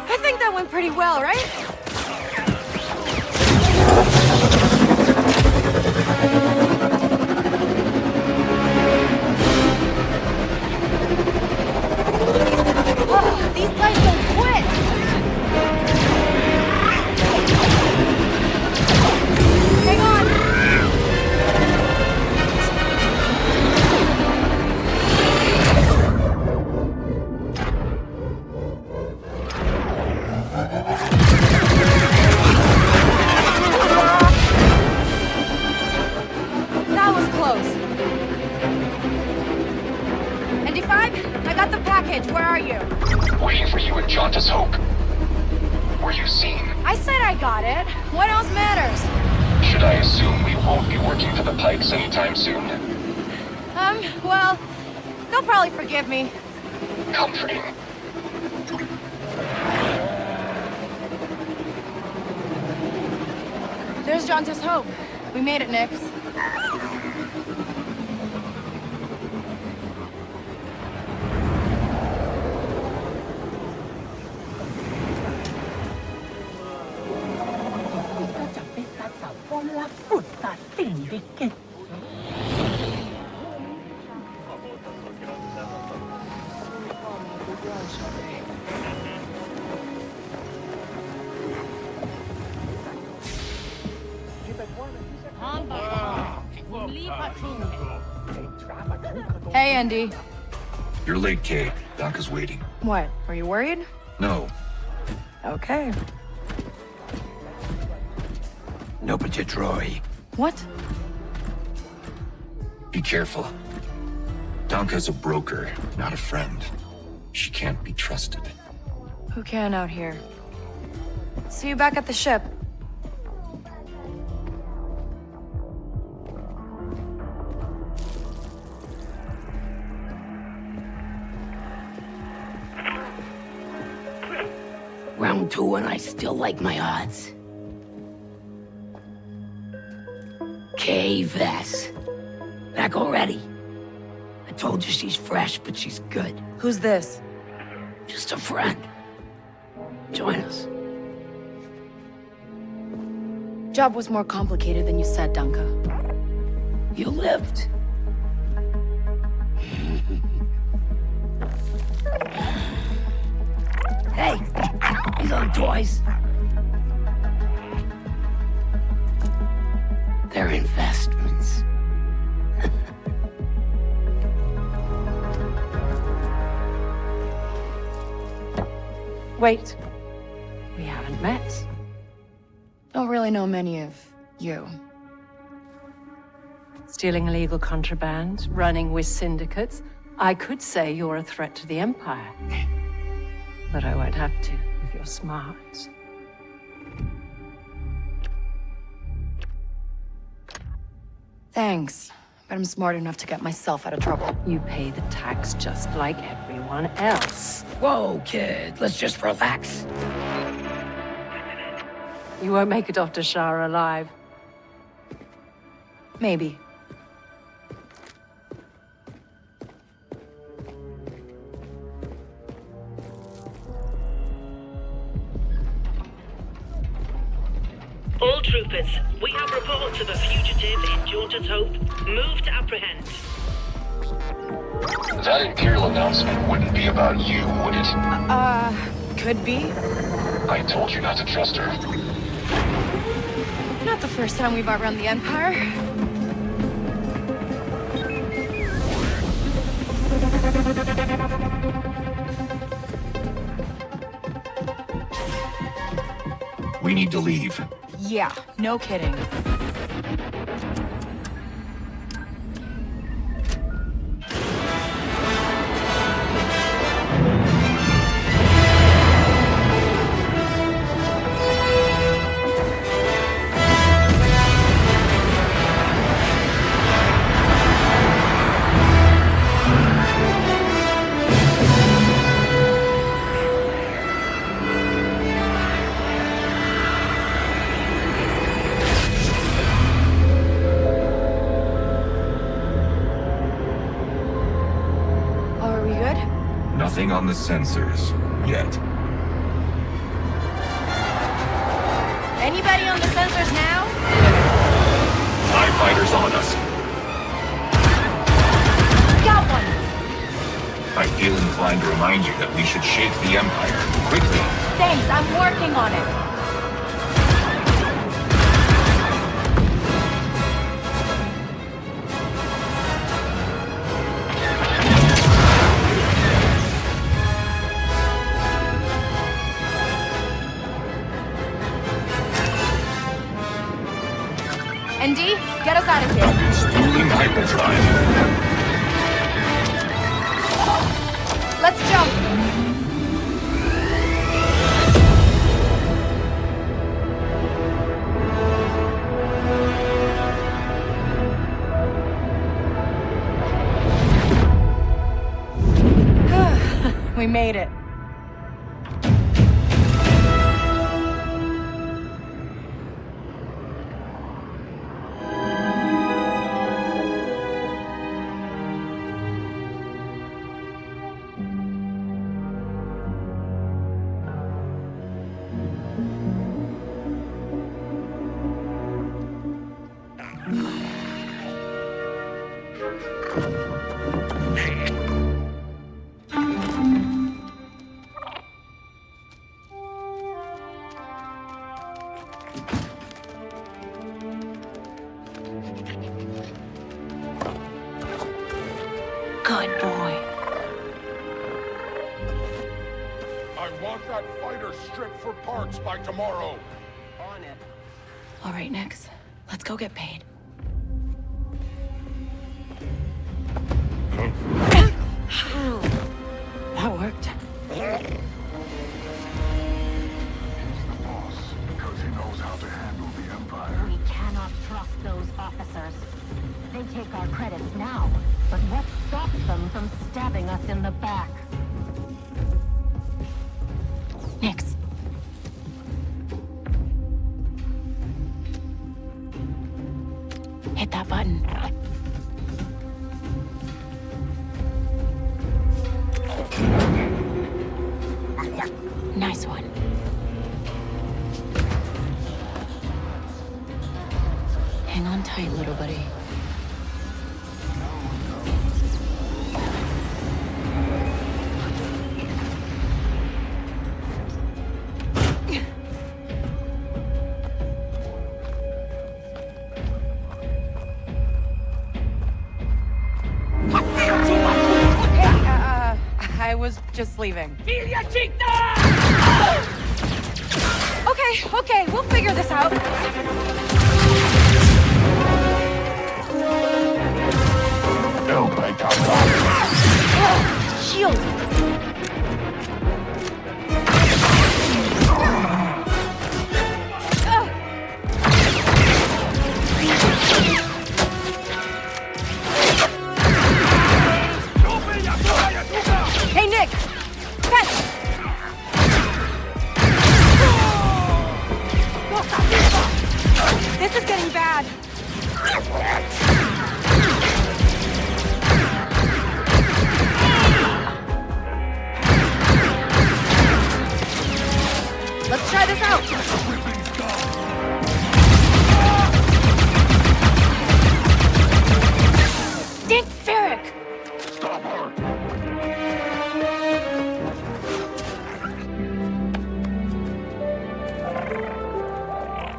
I think that went pretty well, right? Oh, these guys don't quit! Hang on! That was close. ND5, I got the package. Where are you? Waiting for you in Jauntus Hope. Were you seen? I said I got it. What else matters? Should I assume we won't be working for the Pikes anytime soon? Well, they'll probably forgive me. Comforting. There's Jauntus Hope. We made it, Nix. Hey, Andy. You're late, Kay. Doc is waiting. What? Were you worried? No. Okay. No, but you're Troy. What? Be careful. Donka's a broker, not a friend. She can't be trusted. Who can out here? See you back at the ship. Round two and I still like my odds. Kay Vess. Back already. I told you she's fresh, but she's good. Who's this? Just a friend. Join us. Job was more complicated than you said, Danka. You lived. Hey, these aren't toys. They're investments. Wait. We haven't met. Don't really know many of you. Stealing illegal contraband, running with syndicates. I could say you're a threat to the Empire. But I won't have to if you're smart. Thanks, but I'm smart enough to get myself out of trouble. You pay the tax just like everyone else. Whoa, kid, let's just relax. You won't make it off to Shara alive. Maybe. All troopers, we have reports of a fugitive in Jauntus Hope. Move to apprehend. That Imperial announcement wouldn't be about you, would it? Could be. I told you not to trust her. Not the first time we've outrun the Empire. We need to leave. Yeah, no kidding. Nothing on the sensors yet. Anybody on the sensors now? TIE fighters on us. Got one! I feel inclined to remind you that we should shake the Empire quickly. Thanks, I'm working on it. ND, get us out of here. Spooling hyperdrive. Let's jump. We made it. Good boy. I want that fighter stripped for parts by tomorrow. On it. All right, Nix. Let's go get paid. That worked. The boss, because he knows how to handle the Empire. We cannot trust those officers. They take our credits now, but what stops them from stabbing us in the back? Nix. Hit that button. Nice one. Hang on tight, little buddy. I was just leaving. Okay, we'll figure this out. Shield. Hey, Nick! Catch! This is getting bad. Let's try this out. Dink Ferric! Stop her!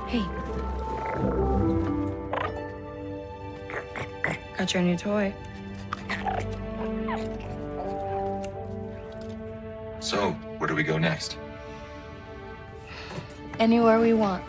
Hey. Got your new toy. So, where do we go next? Anywhere we want.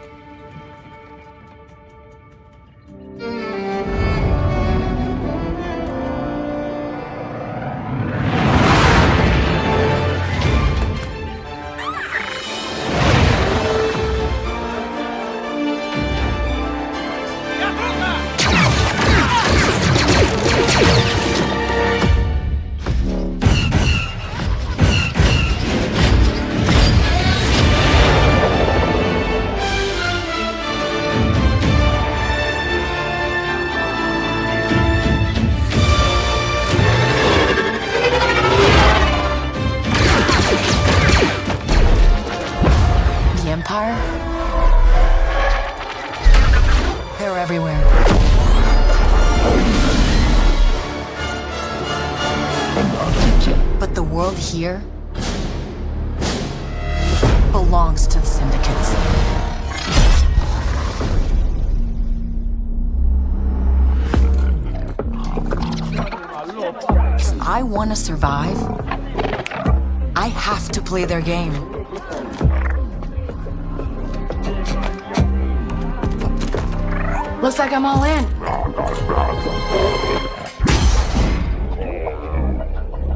world here belongs to the syndicates. If I want to survive, I have to play their game. Looks like I'm all in.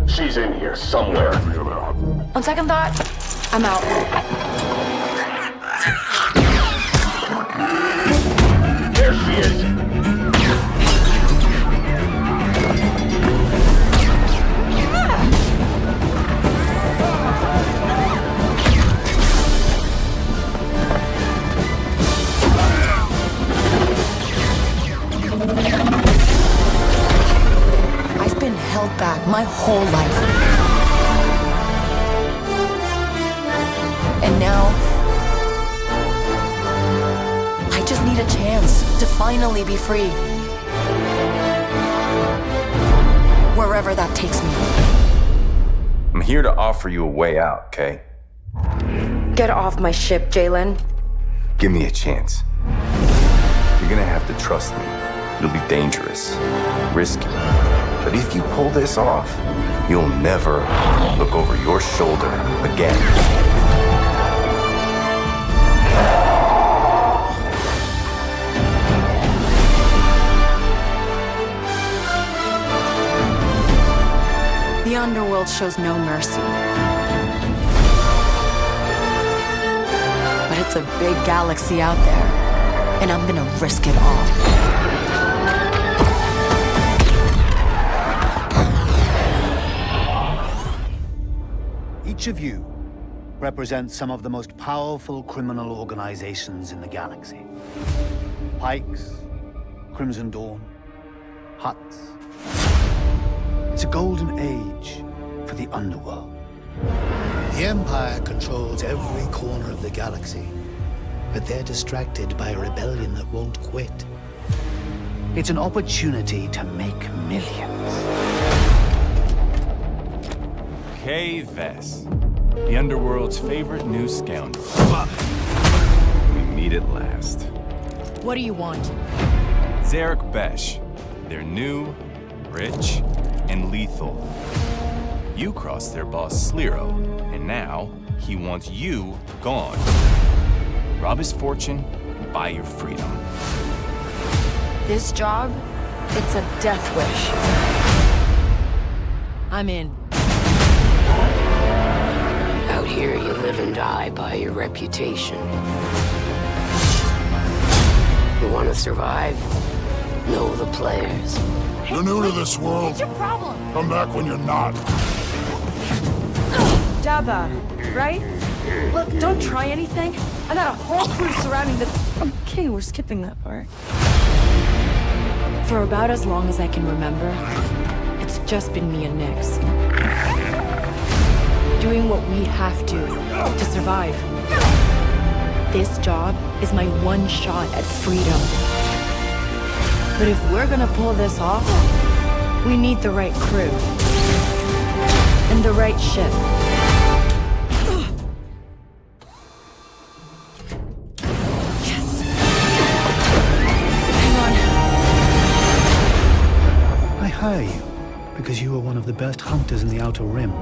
She's in here somewhere. On second thought, I'm out. There she is. I've been held back my whole life. And now, I just need a chance to finally be free. Wherever that takes me. I'm here to offer you a way out, okay? Get off my ship, Jalen. Give me a chance. You're gonna have to trust me. It'll be dangerous, risky. But if you pull this off, you'll never look over your shoulder again. The underworld shows no mercy. But it's a big galaxy out there, and I'm gonna risk it all. Each of you represents some of the most powerful criminal organizations in the galaxy. Pikes, Crimson Dawn, Huts. It's a golden age for the underworld. The Empire controls every corner of the galaxy, but they're distracted by a rebellion that won't quit. It's an opportunity to make millions. K-Vess, the underworld's favorite new scoundrel. We meet at last. What do you want? Zarek Besh. They're new, rich, and lethal. You crossed their boss Sliro, and now he wants you gone. Rob his fortune and buy your freedom. This job, it's a death wish. I'm in. Out here, you live and die by your reputation. You want to survive? Know the players. You're new to this world. What's your problem? Come back when you're not. Daba, right? Look, don't try anything. I got a whole crew surrounding the... Okay, we're skipping that part. For about as long as I can remember, it's just been me and Nix. Doing what we have to survive. This job is my one shot at freedom. But if we're gonna pull this off, we need the right crew. And the right ship. Yes! Hang on. I hire you because you are one of the best hunters in the Outer Rim.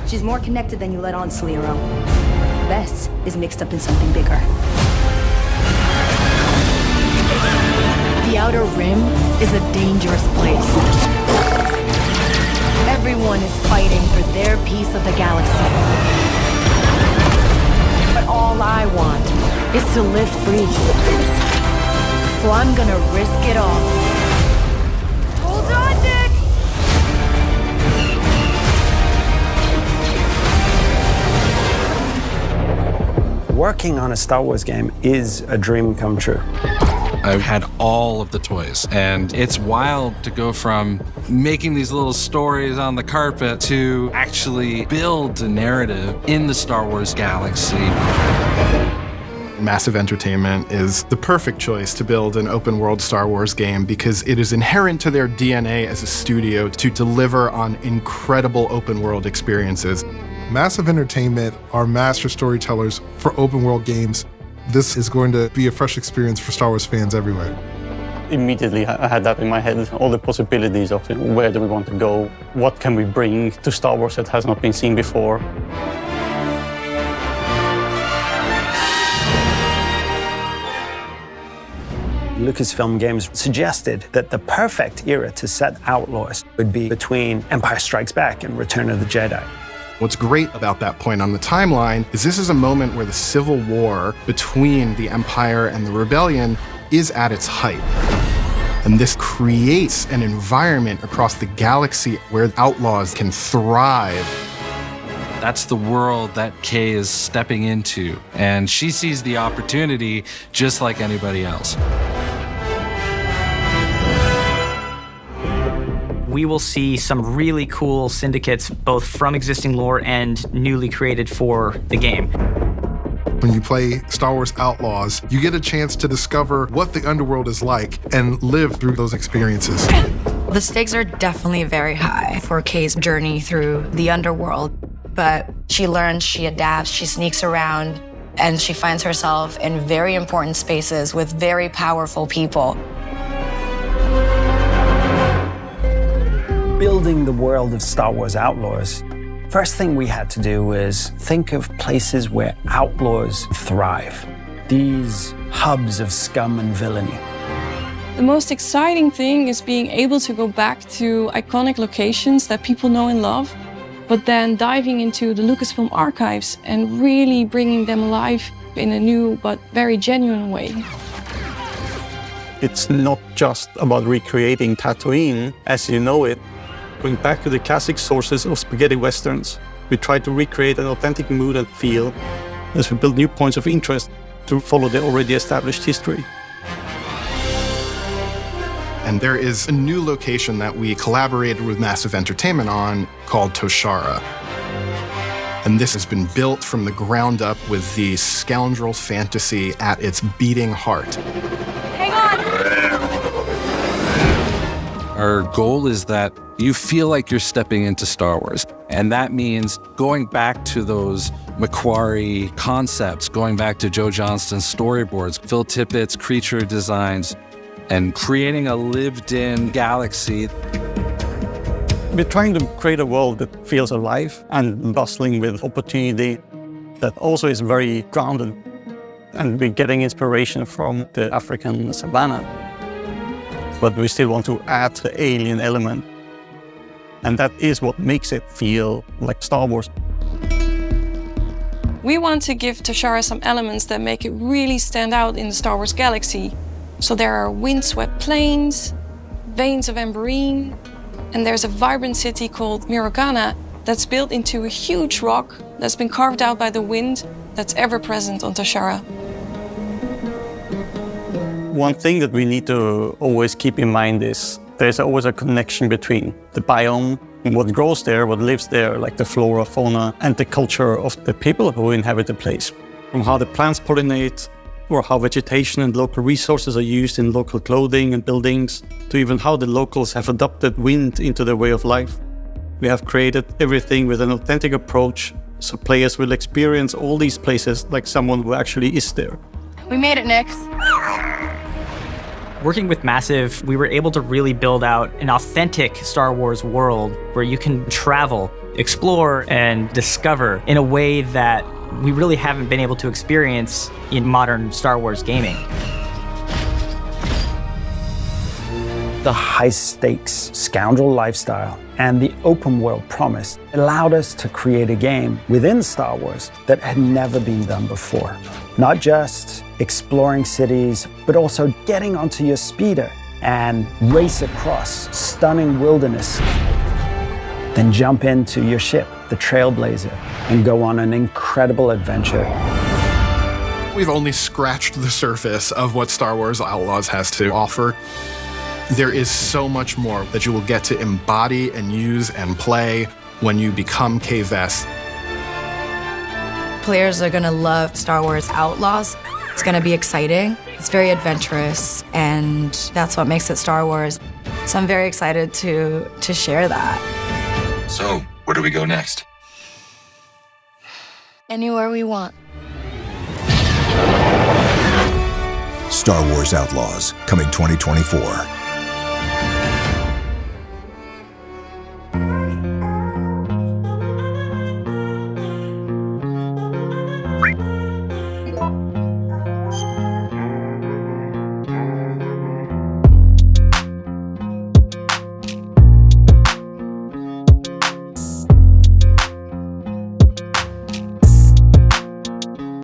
She's more connected than you let on, Sliro. Bess is mixed up in something bigger. The Outer Rim is a dangerous place. Everyone is fighting for their piece of the galaxy. But all I want is to live free. So I'm gonna risk it all. Hold on, Nick! Working on a Star Wars game is a dream come true. I've had all of the toys, and it's wild to go from making these little stories on the carpet to actually build a narrative in the Star Wars galaxy. Massive Entertainment is the perfect choice to build an open-world Star Wars game because it is inherent to their DNA as a studio to deliver on incredible open-world experiences. Massive Entertainment are master storytellers for open-world games. This is going to be a fresh experience for Star Wars fans everywhere. Immediately, I had that in my head, all the possibilities of where do we want to go, what can we bring to Star Wars that has not been seen before. Lucasfilm Games suggested that the perfect era to set Outlaws would be between Empire Strikes Back and Return of the Jedi. What's great about that point on the timeline is this is a moment where the civil war between the Empire and the Rebellion is at its height. And this creates an environment across the galaxy where Outlaws can thrive. That's the world that Kay is stepping into, and she sees the opportunity just like anybody else. We will see some really cool syndicates, both from existing lore and newly created for the game. When you play Star Wars Outlaws, you get a chance to discover what the underworld is like and live through those experiences. The stakes are definitely very high for Kay's journey through the underworld, but she learns, she adapts, she sneaks around, and she finds herself in very important spaces with very powerful people. Building the world of Star Wars Outlaws, first thing we had to do was think of places where outlaws thrive. These hubs of scum and villainy. The most exciting thing is being able to go back to iconic locations that people know and love, but then diving into the Lucasfilm archives and really bringing them alive in a new but very genuine way. It's not just about recreating Tatooine as you know it. Going back to the classic sources of spaghetti westerns, we try to recreate an authentic mood and feel as we build new points of interest to follow the already established history. And there is a new location that we collaborated with Massive Entertainment on called Toshara. And this has been built from the ground up with the scoundrel fantasy at its beating heart. Hang on! Our goal is that you feel like you're stepping into Star Wars. And that means going back to those Macquarie concepts, going back to Joe Johnston's storyboards, Phil Tippett's creature designs, and creating a lived-in galaxy. We're trying to create a world that feels alive and bustling with opportunity, that also is very grounded. And we're getting inspiration from the African savannah. But we still want to add the alien element. And that is what makes it feel like Star Wars. We want to give Toshara some elements that make it really stand out in the Star Wars galaxy. So there are windswept plains, veins of amberine, and there's a vibrant city called Mirogana that's built into a huge rock that's been carved out by the wind that's ever present on Toshara. One thing that we need to always keep in mind is there's always a connection between the biome and what grows there, what lives there, like the flora, fauna, and the culture of the people who inhabit the place. From how the plants pollinate, or how vegetation and local resources are used in local clothing and buildings, to even how the locals have adopted wind into their way of life. We have created everything with an authentic approach, so players will experience all these places like someone who actually is there. We made it, Nix. Working with Massive, we were able to really build out an authentic Star Wars world where you can travel, explore, and discover in a way that we really haven't been able to experience in modern Star Wars gaming. The high-stakes scoundrel lifestyle and the open-world promise allowed us to create a game within Star Wars that had never been done before. Not just exploring cities, but also getting onto your speeder and race across stunning wilderness. Then jump into your ship, the Trailblazer, and go on an incredible adventure. We've only scratched the surface of what Star Wars Outlaws has to offer. There is so much more that you will get to embody and use and play when you become Kay Vess. Players are gonna love Star Wars Outlaws. It's gonna be exciting, it's very adventurous, and that's what makes it Star Wars. So I'm very excited to share that. So, where do we go next? Anywhere we want. Star Wars Outlaws, coming 2024.